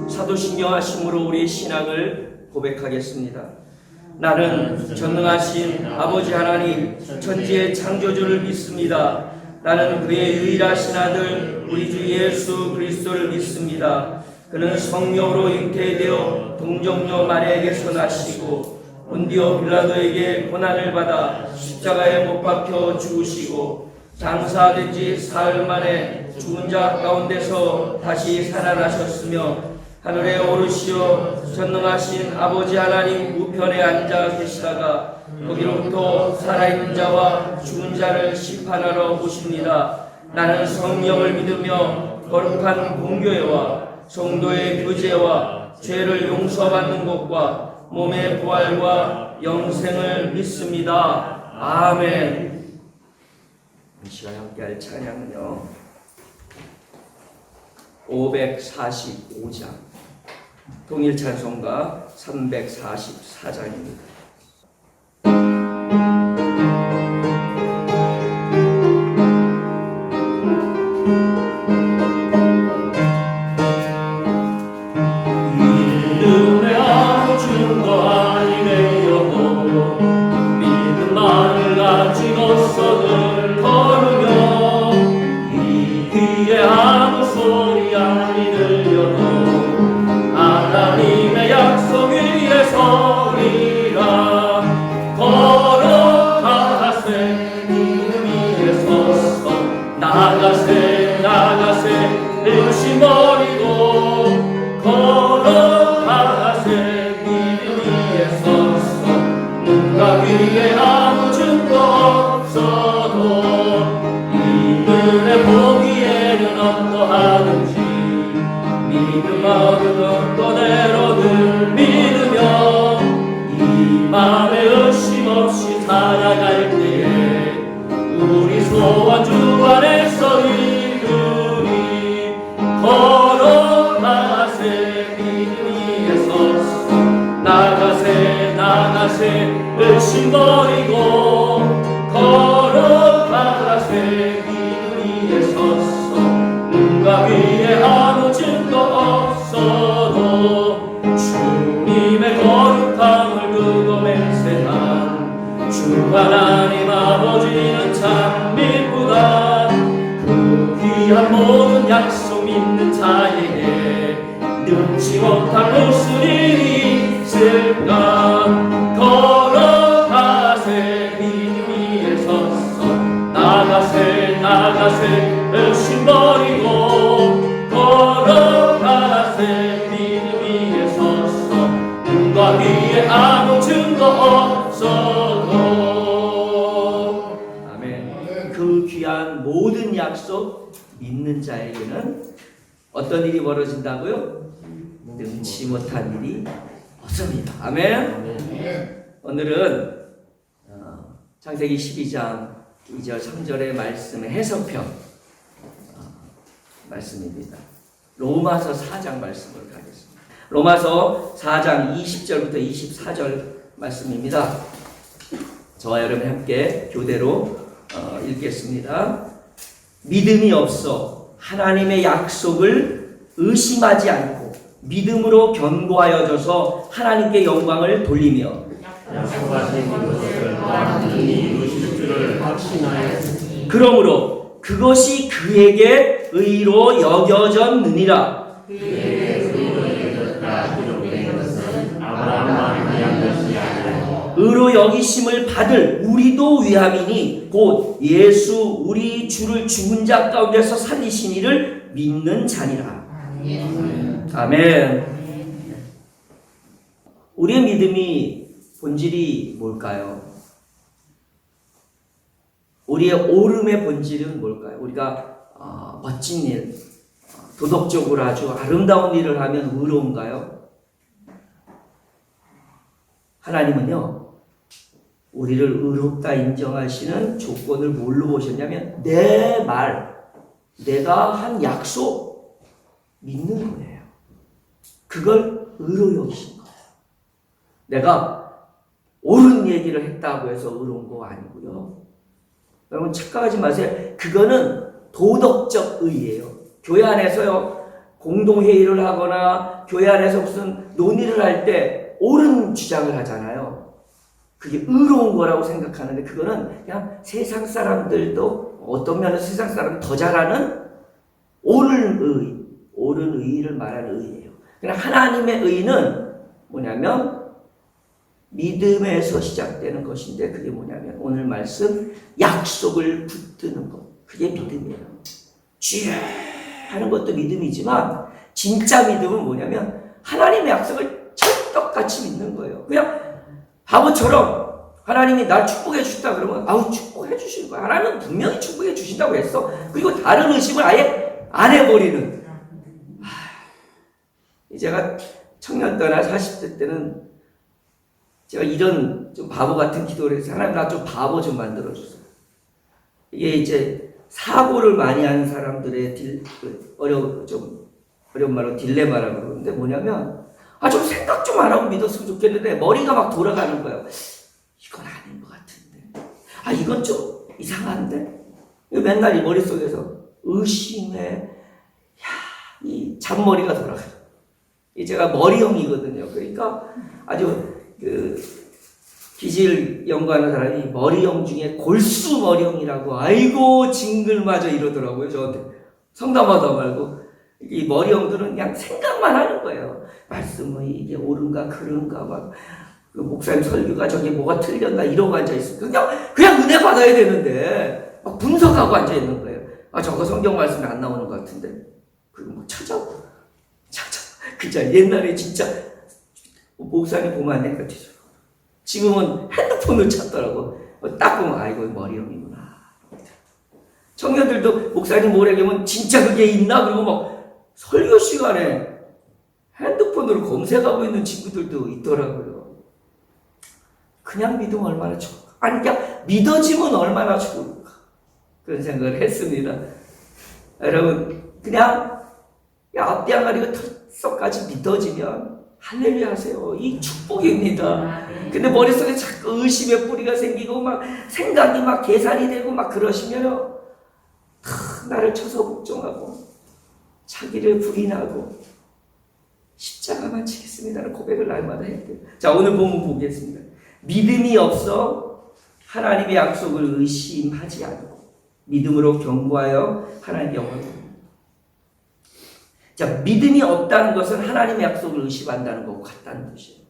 사도신경하심으로 우리의 신앙을 고백하겠습니다. 나는 전능하신 아버지 하나님 천지의 창조주를 믿습니다. 나는 그의 유일하신 아들 우리 주 예수 그리스도를 믿습니다. 그는 성령으로 잉태되어 동정녀 마리아에게서 나시고 본디오 빌라도에게 고난을 받아 십자가에 못 박혀 죽으시고 장사된 지 사흘 만에 죽은 자 가운데서 다시 살아나셨으며 하늘에 오르시어 전능하신 아버지 하나님 우편에 앉아 계시다가 거기로부터 살아있는 자와 죽은 자를 심판하러 오십니다. 나는 성령을 믿으며 거룩한 공교회와 성도의 교제와 죄를 용서받는 것과 몸의 부활과 영생을 믿습니다. 아멘. 이 시간 함께할 찬양은요 545장 통일찬송가 344장입니다. 의심 버리고 걸어가세 믿음 위에 섰어 눈과 귀에 아무 증거 없어도 주님의 거룩함을 두고 맹세한 주 하나님 아버지는 참 믿구나. 그 귀한 모든 약속 믿는 자에게 능치 못할 무슨 일이 있을까. 나가세 의심 버리고 걸어가세 믿음 위에 섰어 눈과 귀에 아무 증거 없어도. 아멘. 그 귀한 모든 약속 믿는 자에게는 어떤 일이 벌어진다고요? 능치 못한 일이 없습니다. 아멘. 오늘은 창세기 12장 2절 3절의 말씀의 해석편 말씀입니다. 로마서 4장 말씀을 가겠습니다. 로마서 4장 20절부터 24절 말씀입니다. 저와 여러분 함께 교대로 읽겠습니다. 믿음이 없어 하나님의 약속을 의심하지 않고 믿음으로 견고하여져서 하나님께 영광을 돌리며 약속하신 것을 완전히 이루실 줄을 확신하였으니 그러므로 그것이 그에게 의로 여겨졌느니라. 그에게 의로 여겨졌다 기록된 것은 아브라함만 위한 것이 아니라 의로 여기심을 받을 우리도 위함이니 곧 예수 우리 주를 죽은 자 가운데서 살리신 이를 믿는 자니라. 아멘. 우리의 믿음이 본질이 뭘까요? 우리의 오름의 본질은 뭘까요? 우리가 멋진 일, 도덕적으로 아주 아름다운 일을 하면 의로운가요? 하나님은요, 우리를 의롭다 인정하시는 조건을 뭘로 보셨냐면 내 말, 내가 한 약속 믿는 거예요. 그걸 의로 여기신 거예요. 내가 옳은 얘기를 했다고 해서 의로운 거 아니고요. 여러분 착각하지 마세요. 그거는 도덕적 의예요. 교회 안에서요 공동회의를 하거나 교회 안에서 무슨 논의를 할 때 옳은 주장을 하잖아요. 그게 의로운 거라고 생각하는데 그거는 그냥 세상 사람들도 어떤 면에서 세상 사람 더 잘하는 옳은 의의를 말하는 의의예요. 그러나 하나님의 의의는 뭐냐면 믿음에서 시작되는 것인데 그게 뭐냐면 오늘 말씀 약속을 붙드는 것. 그게 믿음이에요. 주여 하는 것도 믿음이지만 진짜 믿음은 뭐냐면 하나님의 약속을 찰떡같이 믿는 거예요. 그냥 바보처럼 하나님이 날 축복해 주셨다 그러면 아우 축복해 주실 거야. 하나님은 분명히 축복해 주신다고 했어. 그리고 다른 의심을 아예 안 해버리는. 제가 청년 때나 40대 때는 제가 이런 좀 바보 같은 기도를 해서 하나님 나 좀 바보 좀 만들어주세요. 이게 이제 사고를 많이 하는 사람들의 어려운 말로 딜레마라고 그러는데 뭐냐면 좀 생각 좀 안 하고 믿었으면 좋겠는데 머리가 막 돌아가는 거예요. 이건 아닌 것 같은데. 이건 좀 이상한데. 맨날 이 머릿속에서 의심에 이 잔머리가 돌아가요. 제가 머리형이거든요. 그러니까 아주 기질 연구하는 사람이 머리형 중에 골수 머리형이라고 아이고 징글마저 이러더라고요. 저한테 성담하다 말고 이 머리형들은 그냥 생각만 하는 거예요. 말씀이 이게 옳은가 그른가 막 목사님 설교가 저게 뭐가 틀렸나 이러고 앉아있어요. 그냥 은혜 받아야 되는데 막 분석하고 앉아있는 거예요. 저거 성경 말씀이 안 나오는 것 같은데 그리고 막 찾아 그자 옛날에 진짜 목사님 보면 안 될 것 같아요. 지금은 핸드폰을 찾더라고. 딱 보면 아이고 머리형이구나. 청년들도 목사님 뭐래면 진짜 그게 있나? 그리고 막 설교 시간에 핸드폰으로 검색하고 있는 친구들도 있더라고요. 그냥 믿으면 얼마나 좋을까? 그냥 믿어지면 얼마나 좋을까? 그런 생각을 했습니다. 여러분 그냥 앞뒤 항아리가 턱까지 믿어지면 할렐루야 하세요. 이 축복입니다. 근데 머릿속에 자꾸 의심의 뿌리가 생기고 막 생각이 막 계산이 되고 막 그러시면 나를 쳐서 걱정하고 자기를 부인하고 십자가만 지겠습니다라는 고백을 날마다 해야 돼요. 자, 오늘 본문 보겠습니다. 믿음이 없어 하나님의 약속을 의심하지 않고 믿음으로 경고하여 하나님의 영광을. 자, 믿음이 없다는 것은 하나님의 약속을 의심한다는 것과 같다는 뜻이에요.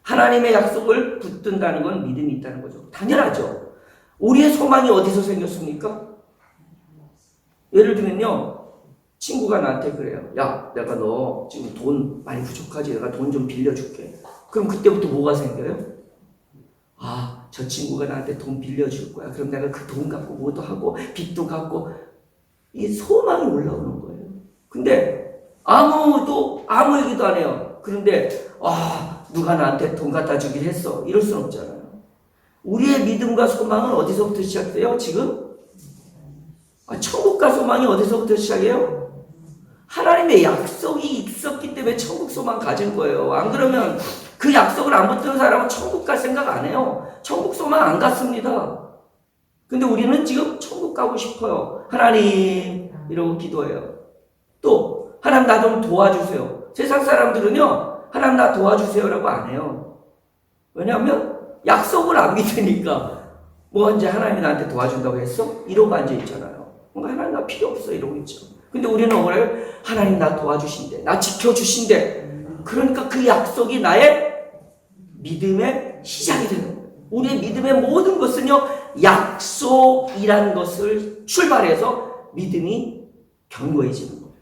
하나님의 약속을 붙든다는 건 믿음이 있다는 거죠. 당연하죠. 우리의 소망이 어디서 생겼습니까? 예를 들면요. 친구가 나한테 그래요. 야, 내가 너 지금 돈 많이 부족하지? 내가 돈 좀 빌려줄게. 그럼 그때부터 뭐가 생겨요? 저 친구가 나한테 돈 빌려줄 거야. 그럼 내가 그 돈 갖고 뭐도 하고 빚도 갚고 이 소망이 올라오는 거예요. 근데 아무 얘기도 안 해요. 그런데 누가 나한테 돈 갖다 주긴 했어. 이럴 순 없잖아요. 우리의 믿음과 소망은 어디서부터 시작돼요? 지금? 천국과 소망이 어디서부터 시작해요? 하나님의 약속이 있었기 때문에 천국 소망 가진 거예요. 안 그러면 그 약속을 안 붙든 사람은 천국 갈 생각 안 해요. 천국 소망 안 갔습니다. 근데 우리는 지금 천국 가고 싶어요. 하나님 이러고 기도해요. 또 하나님 나 좀 도와주세요. 세상 사람들은요 하나님 나 도와주세요라고 안 해요. 왜냐하면 약속을 안 믿으니까 이제 하나님이 나한테 도와준다고 했어? 이러고 앉아있잖아요. 뭔가 하나님 나 필요 없어 이러고 있죠. 근데 우리는 뭐래요? 하나님 나 도와주신대. 나 지켜주신대. 그러니까 그 약속이 나의 믿음의 시작이 되는 거예요. 우리의 믿음의 모든 것은요 약속이라는 것을 출발해서 믿음이 견고해지는 거예요.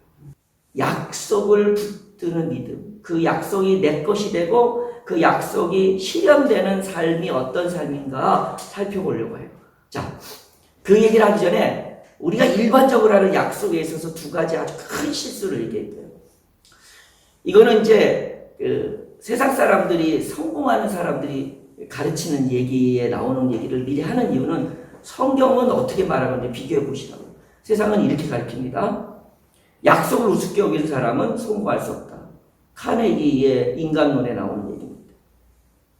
약속을 붙드는 믿음. 그 약속이 내 것이 되고 그 약속이 실현되는 삶이 어떤 삶인가 살펴보려고 해요. 자, 그 얘기를 하기 전에 우리가 일반적으로 하는 약속에 있어서 두 가지 아주 큰 실수를 얘기했어요. 이거는 이제 세상 사람들이 성공하는 사람들이 가르치는 얘기에 나오는 얘기를 미리 하는 이유는 성경은 어떻게 말하는지 비교해 보시라고요. 세상은 이렇게 가르칩니다. 약속을 우습게 여기는 사람은 성공할 수 없다. 카네기의 인간론에 나오는 얘기입니다.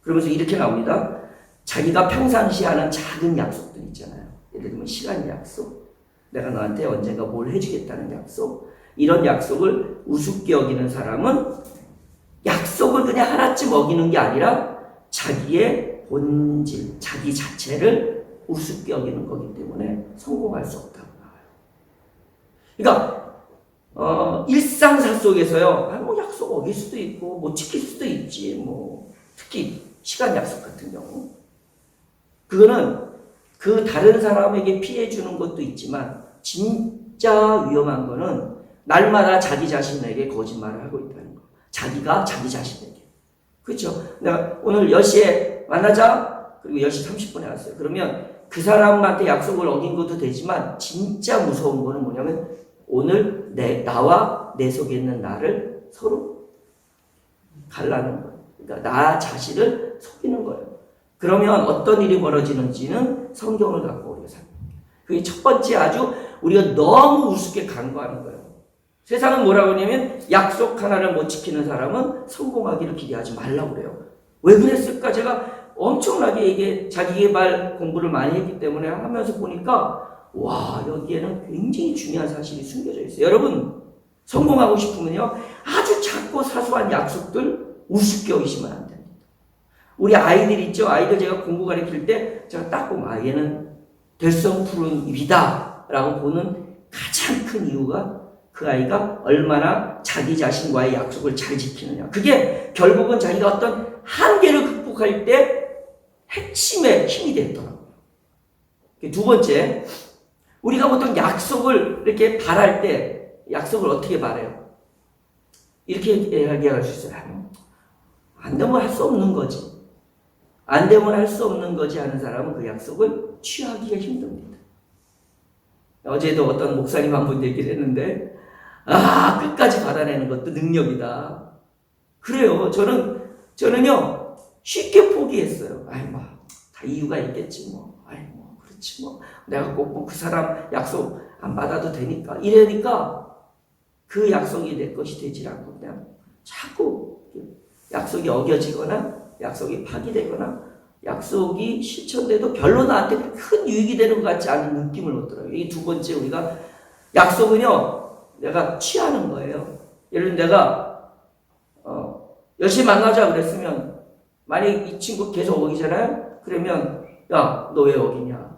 그러면서 이렇게 나옵니다. 자기가 평상시에 하는 작은 약속들 있잖아요. 예를 들면 시간 약속, 내가 너한테 언젠가 뭘 해주겠다는 약속, 이런 약속을 우습게 여기는 사람은 약속을 그냥 하나쯤 어기는 게 아니라 자기의 본질, 자기 자체를 우습게 여기는 거기 때문에 성공할 수 없다고 나와요. 그러니까 일상사 속에서요, 뭐 약속 어길 수도 있고 뭐 지킬 수도 있지, 뭐 특히 시간 약속 같은 경우 그거는 그 다른 사람에게 피해 주는 것도 있지만 진짜 위험한 거는 날마다 자기 자신에게 거짓말을 하고 있다는 거. 자기가 자기 자신에게. 그렇죠? 내가 오늘 10시에 만나자. 그리고 10시 30분에 왔어요. 그러면 그 사람한테 약속을 어긴 것도 되지만 진짜 무서운 거는 뭐냐면 오늘 나와 내 속에 있는 나를 서로 갈라는 거예요. 그러니까 나 자신을 속이는 거예요. 그러면 어떤 일이 벌어지는지는 성경을 갖고 우리가 살펴요. 그게 첫 번째 아주 우리가 너무 우습게 간과하는 거예요. 세상은 뭐라고 하냐면 약속 하나를 못 지키는 사람은 성공하기를 기대하지 말라고 그래요. 왜 그랬을까? 제가 엄청나게 이게 자기개발 공부를 많이 했기 때문에 하면서 보니까 와, 여기에는 굉장히 중요한 사실이 숨겨져 있어요. 여러분, 성공하고 싶으면요, 아주 작고 사소한 약속들 우습게 여기시면 안 됩니다. 우리 아이들 있죠? 아이들 제가 공부 가르칠 때 제가 딱 보면 얘는 될성 푸른 입이다 라고 보는 가장 큰 이유가 그 아이가 얼마나 자기 자신과의 약속을 잘 지키느냐. 그게 결국은 자기가 어떤 한계를 극복할 때 핵심의 힘이 됐더라고요. 두 번째, 우리가 보통 약속을 이렇게 바랄 때 약속을 어떻게 바래요? 이렇게 이야기할 수 있어요. 안 되면 할 수 없는 거지. 안 되면 할 수 없는 거지 하는 사람은 그 약속을 취하기가 힘듭니다. 어제도 어떤 목사님 한 분 얘기를 했는데 끝까지 받아내는 것도 능력이다. 그래요. 저는요 쉽게 포기했어요. 다 이유가 있겠지 뭐. 그렇지 뭐. 내가 꼭 그 사람 약속 안 받아도 되니까. 이러니까 그 약속이 내 것이 되질 않고 그냥 자꾸 약속이 어겨지거나 약속이 파기되거나 약속이 실천돼도 별로 나한테 큰 유익이 되는 것 같지 않은 느낌을 얻더라고요. 이 두 번째 우리가 약속은요 내가 취하는 거예요. 예를 들어 내가 10시 만나자 그랬으면 만약 이 친구 계속 어기잖아요. 그러면 야, 너 왜 어기냐?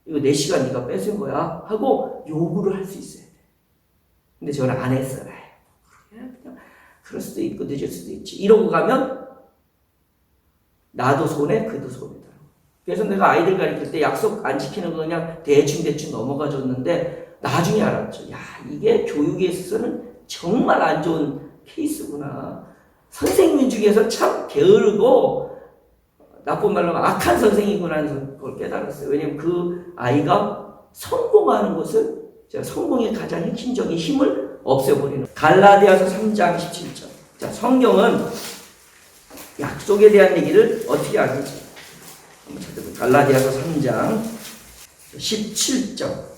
이거 4시간 네가 뺏은 거야? 하고 요구를 할 수 있어야 돼. 근데 저는 안 했어요. 그냥 그럴 수도 있고 늦을 수도 있지. 이러고 가면 나도 손해, 그도 손해다. 그래서 내가 아이들 가르칠 때 약속 안 지키는 거 그냥 대충 넘어가 줬는데 나중에 알았죠. 야, 이게 교육에 있어서는 정말 안 좋은 케이스구나. 선생님 중에서 참 게으르고 나쁜 말로 악한 선생이구나 하는 걸 깨달았어요. 왜냐면 그 아이가 성공하는 것을 제가 성공의 가장 핵심적인 힘을 없애버리는 갈라디아서 3장 17절. 자, 성경은 약속에 대한 얘기를 어떻게 하는지 한번 찾아보세요. 갈라디아서 3장 17절.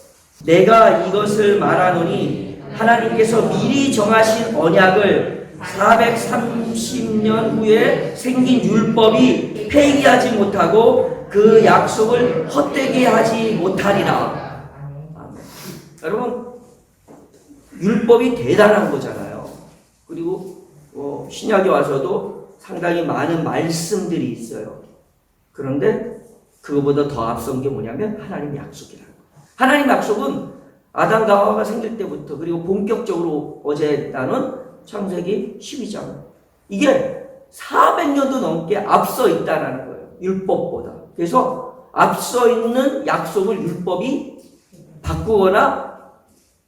내가 이것을 말하노니 하나님께서 미리 정하신 언약을 430년 후에 생긴 율법이 폐기하지 못하고 그 약속을 헛되게 하지 못하리라. 아멘. 여러분, 율법이 대단한 거잖아요. 그리고 신약에 와서도 상당히 많은 말씀들이 있어요. 그런데 그거보다 더 앞선 게 뭐냐면 하나님의 약속이라는 거예요. 하나님 약속은 아담과 하와가 생길 때부터 그리고 본격적으로 어제 나눈 창세기 12장 이게 400년도 넘게 앞서 있다는 거예요. 율법보다. 그래서 앞서 있는 약속을 율법이 바꾸거나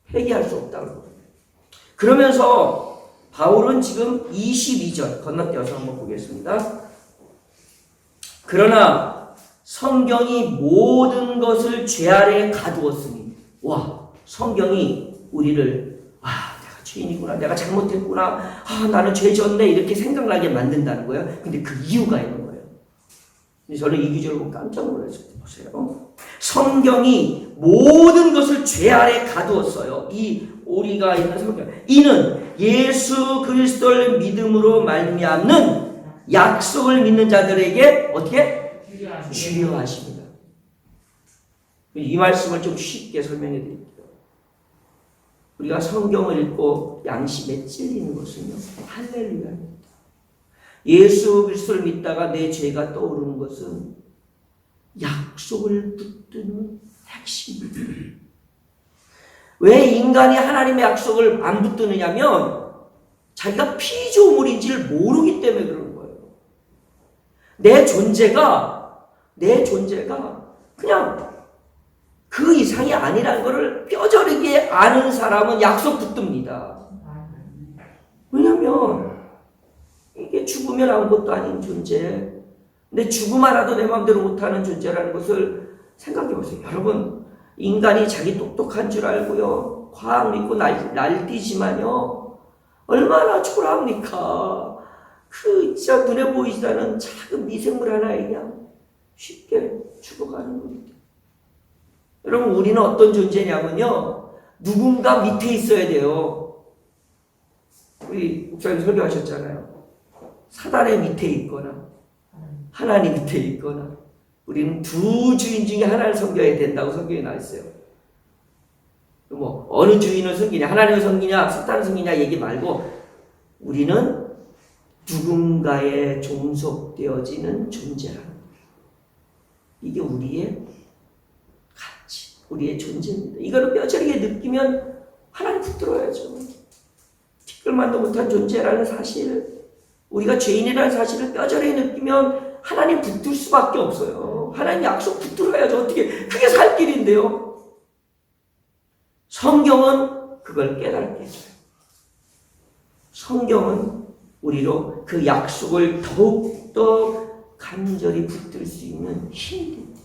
폐기할 수 없다는 거예요. 그러면서 바울은 지금 22절 건너뛰어서 한번 보겠습니다. 그러나 성경이 모든 것을 죄 아래에 가두었으니 와, 성경이 우리를 내가 죄인이구나, 내가 잘못했구나, 나는 죄 졌네 이렇게 생각나게 만든다는 거예요. 근데 그 이유가 있는 거예요. 저는 이 구절을 보고 깜짝 놀랐어요. 보세요. 성경이 모든 것을 죄 아래 가두었어요. 이 오리가 있는 성경. 이는 예수 그리스도를 믿음으로 말미암는 약속을 믿는 자들에게 어떻게? 주려하십니다. 이 말씀을 좀 쉽게 설명해 드릴게요. 우리가 성경을 읽고 양심에 찔리는 것은요, 할렐루야입니다. 예수 그리스도를 믿다가 내 죄가 떠오르는 것은 약속을 붙드는 핵심입니다. 왜 인간이 하나님의 약속을 안 붙드느냐면 자기가 피조물인지를 모르기 때문에 그러는 거예요. 내 존재가 그냥 그 이상이 아니라는 것을 뼈저리게 아는 사람은 약속 붙듭니다. 왜냐면 이게 죽으면 아무것도 아닌 존재, 근데 죽음 하나도 내 마음대로 못하는 존재라는 것을 생각해 보세요. 여러분, 인간이 자기 똑똑한 줄 알고요, 과학 믿고 날뛰지만요, 얼마나 초라합니까? 그 진짜 눈에 보이지 않는 작은 미생물 하나에 그냥 쉽게 죽어가는 겁니다. 여러분, 우리는 어떤 존재냐면요, 누군가 밑에 있어야 돼요. 우리 목사님 설교하셨잖아요. 사단의 밑에 있거나 하나님 밑에 있거나, 우리는 두 주인 중에 하나를 섬겨야 된다고 성경에 나와 있어요. 뭐 어느 주인을 섬기냐, 하나님을 섬기냐, 사탄을 섬기냐 얘기 말고 우리는 누군가에 종속되어지는 존재라는 거예요. 이게 우리의 가치, 우리의 존재입니다. 이거를 뼈저리게 느끼면 하나님 붙들어야죠. 티끌만도 못한 존재라는 사실, 우리가 죄인이라는 사실을 뼈저리게 느끼면 하나님 붙들 수밖에 없어요. 하나님 약속 붙들어야죠. 어떻게, 그게 살 길인데요. 성경은 그걸 깨닫게 해줘요. 성경은 우리로 그 약속을 더욱더 간절히 붙들 수 있는 힘이 됩니다.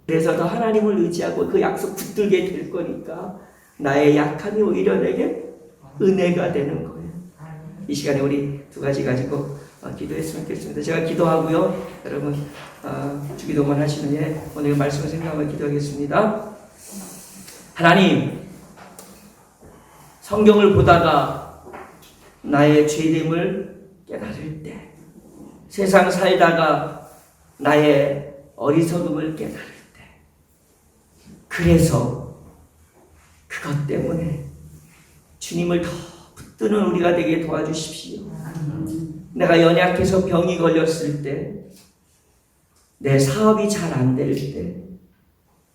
그래서 더 하나님을 의지하고 그 약속 붙들게 될 거니까 나의 약함이 오히려 내게 은혜가 되는 거예요. 이 시간에 우리 두 가지 가지고 기도했으면 좋겠습니다. 제가 기도하고요, 여러분 주기도문 하시는 예 오늘 말씀을 생각하며 기도하겠습니다. 하나님, 성경을 보다가 나의 죄됨을 깨달을 때, 세상 살다가 나의 어리석음을 깨달을 때, 그래서 그것 때문에 주님을 더 붙드는 우리가 되게 도와주십시오. 내가 연약해서 병이 걸렸을 때, 내 사업이 잘 안 될 때,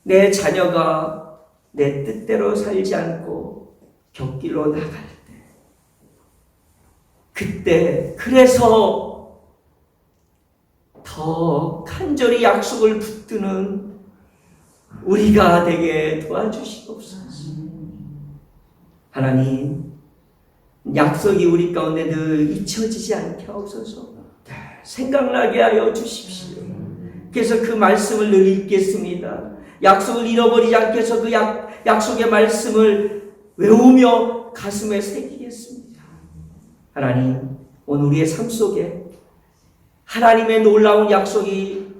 내 자녀가 내 뜻대로 살지 않고 곁길로 나갈 때, 그때 그래서 더 간절히 약속을 붙드는 우리가 되게 도와주시옵소서. 하나님, 약속이 우리 가운데 늘 잊혀지지 않게 하옵소서. 생각나게 하여 주십시오. 그래서 그 말씀을 늘 읽겠습니다. 약속을 잃어버리지 않게 해서 그 약속의 말씀을 외우며 가슴에 새기겠습니다. 하나님, 오늘 우리의 삶 속에 하나님의 놀라운 약속이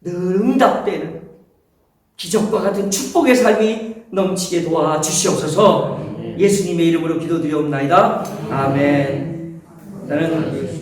늘 응답되는 기적과 같은 축복의 삶이 넘치게 도와주시옵소서. 예수님의 이름으로 기도드리옵나이다. 아멘. 나는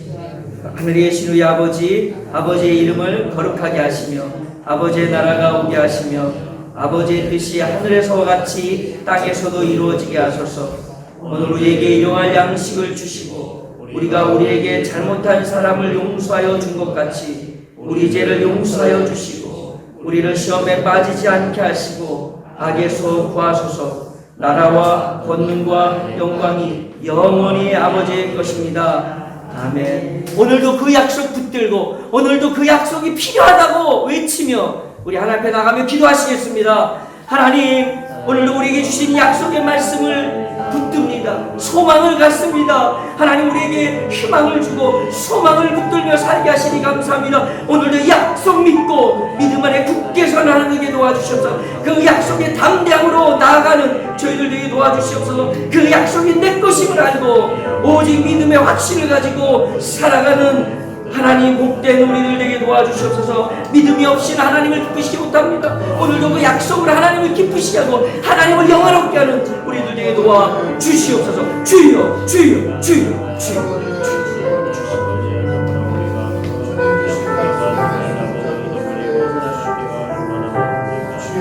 하늘에 계신 우리 아버지의 이름을 거룩하게 하시며 아버지의 나라가 오게 하시며 아버지의 뜻이 하늘에서와 같이 땅에서도 이루어지게 하소서. 오늘 우리에게 일용할 양식을 주시고 우리가 우리에게 잘못한 사람을 용서하여 준 것 같이 우리 죄를 용서하여 주시고 우리를 시험에 빠지지 않게 하시고 악에서 구하소서. 나라와 권능과 영광이 영원히 아버지의 것입니다. 아멘. 오늘도 그 약속 붙들고 오늘도 그 약속이 필요하다고 외치며 우리 하나님 앞에 나가며 기도하시겠습니다. 하나님, 오늘도 우리에게 주신 약속의 말씀을 붙듭니다. 소망을 갖습니다. 하나님, 우리에게 희망을 주고 소망을 붙들며 살게 하시니 감사합니다. 오늘도 약속 믿고 믿음 안에 굳게 서는 하나님께 도와주셔서 그 약속의 담대함으로 나아가는 저희들 되게 도와주시옵소서. 그 약속이 내 것임을 알고 오직 믿음의 확신을 가지고 살아가는 하나님 복된 우리들 되게 도와주시옵소서. 믿음이 없이는 하나님을 기쁘시지 못합니다. 오늘도 그 약속을 하나님을 기쁘시게 하고 하나님을 영화롭게 하는 우리들 되게 도와주시옵소서. 주여, 주여, 주여, 주여. 주여,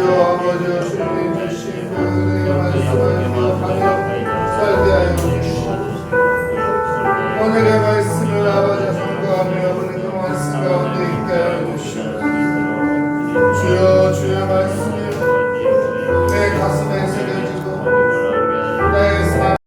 아버지 주님 주신 그 은혜의 말씀을 기억하며 사람을